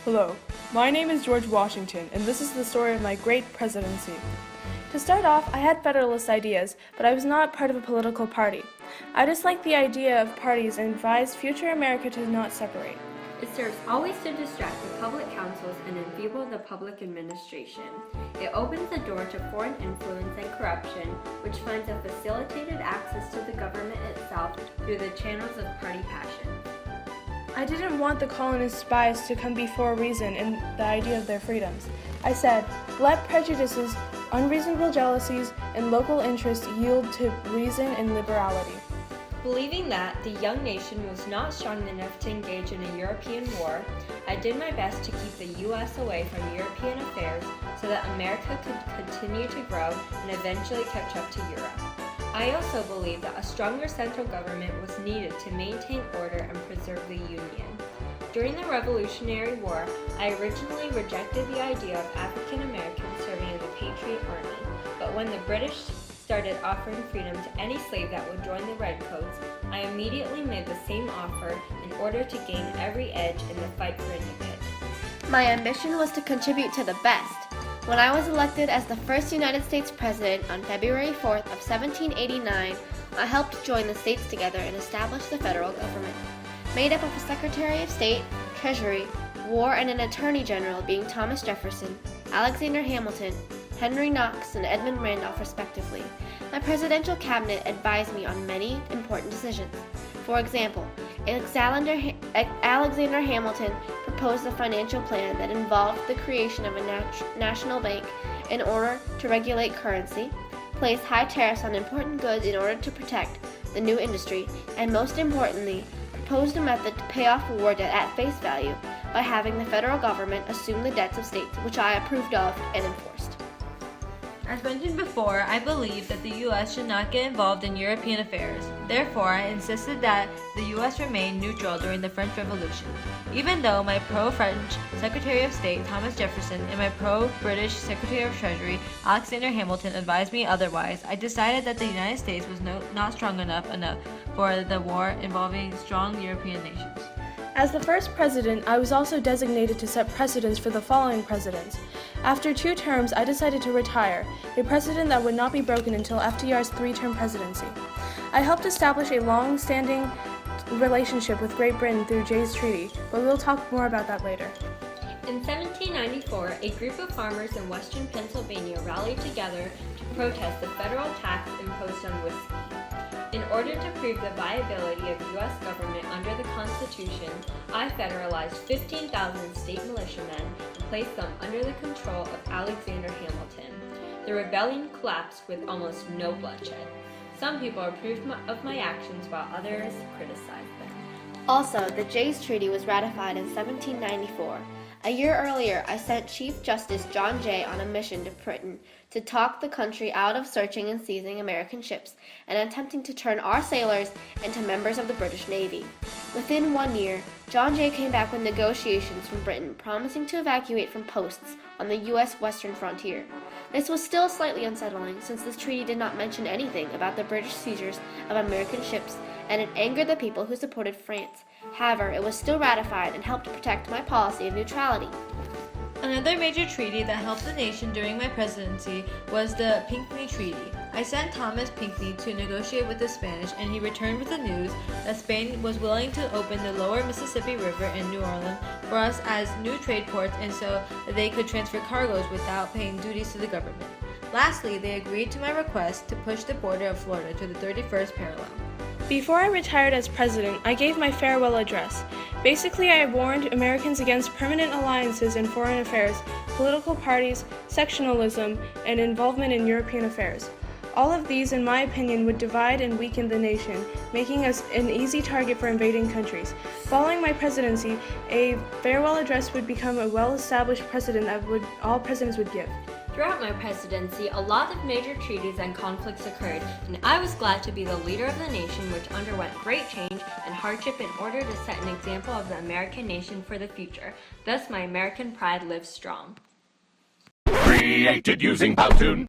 Hello, my name is George Washington, and this is the story of my great presidency. To start off, I had Federalist ideas, but I was not part of a political party. I disliked the idea of parties and advised future America to not separate. It serves always to distract the public councils and enfeeble the public administration. It opens the door to foreign influence and corruption, which finds a facilitated access to the government itself through the channels of party passion. I didn't want the colonist spies to come before reason in the idea of their freedoms. I said, let prejudices, unreasonable jealousies, and local interests yield to reason and liberality. Believing that the young nation was not strong enough to engage in a European war, I did my best to keep the U.S. away from European affairs so that America could continue to grow and eventually catch up to Europe. I also believed that a stronger central government was needed to maintain order and preserve the Union. During the Revolutionary War, I originally rejected the idea of African Americans serving in the Patriot Army, but when the British started offering freedom to any slave that would join the Redcoats, I immediately made the same offer in order to gain every edge in the fight for independence. My ambition was to contribute to the best. When I was elected as the first United States President on February 4th of 1789, I helped join the states together and establish the federal government, made up of a Secretary of State, Treasury, War, and an Attorney General being Thomas Jefferson, Alexander Hamilton, Henry Knox, and Edmund Randolph respectively. My presidential cabinet advised me on many important decisions. For example, Alexander Hamilton proposed a financial plan that involved the creation of a national bank in order to regulate currency, place high tariffs on important goods in order to protect the new industry, and most importantly, proposed a method to pay off war debt at face value by having the federal government assume the debts of states, which I approved of and enforced. As mentioned before, I believe that the U.S. should not get involved in European affairs. Therefore, I insisted that the U.S. remain neutral during the French Revolution. Even though my pro-French Secretary of State, Thomas Jefferson, and my pro-British Secretary of Treasury, Alexander Hamilton, advised me otherwise, I decided that the United States was not strong enough for the war involving strong European nations. As the first president, I was also designated to set precedents for the following presidents. After 2 terms, I decided to retire, a precedent that would not be broken until FDR's 3-term presidency. I helped establish a long-standing relationship with Great Britain through Jay's Treaty, but we'll talk more about that later. In 1794, a group of farmers in western Pennsylvania rallied together to protest the federal tax imposed on whiskey. In order to prove the viability of U.S. government under the Constitution, I federalized 15,000 state militiamen and placed them under the control of Alexander Hamilton. The rebellion collapsed with almost no bloodshed. Some people approved of my actions while others criticized them. Also, the Jay's Treaty was ratified in 1794. A year earlier, I sent Chief Justice John Jay on a mission to Britain to talk the country out of searching and seizing American ships and attempting to turn our sailors into members of the British Navy. Within 1 year, John Jay came back with negotiations from Britain promising to evacuate from posts on the U.S. western frontier. This was still slightly unsettling since this treaty did not mention anything about the British seizures of American ships, and it angered the people who supported France. However, it was still ratified and helped protect my policy of neutrality. Another major treaty that helped the nation during my presidency was the Pinckney Treaty. I sent Thomas Pinckney to negotiate with the Spanish, and he returned with the news that Spain was willing to open the lower Mississippi River in New Orleans for us as new trade ports and so that they could transfer cargoes without paying duties to the government. Lastly, they agreed to my request to push the border of Florida to the 31st parallel. Before I retired as president, I gave my farewell address. Basically, I warned Americans against permanent alliances in foreign affairs, political parties, sectionalism, and involvement in European affairs. All of these, in my opinion, would divide and weaken the nation, making us an easy target for invading countries. Following my presidency, a farewell address would become a well-established precedent that all presidents would give. Throughout my presidency, a lot of major treaties and conflicts occurred, and I was glad to be the leader of the nation which underwent great change and hardship in order to set an example of the American nation for the future. Thus, my American pride lives strong. Created using Powtoon.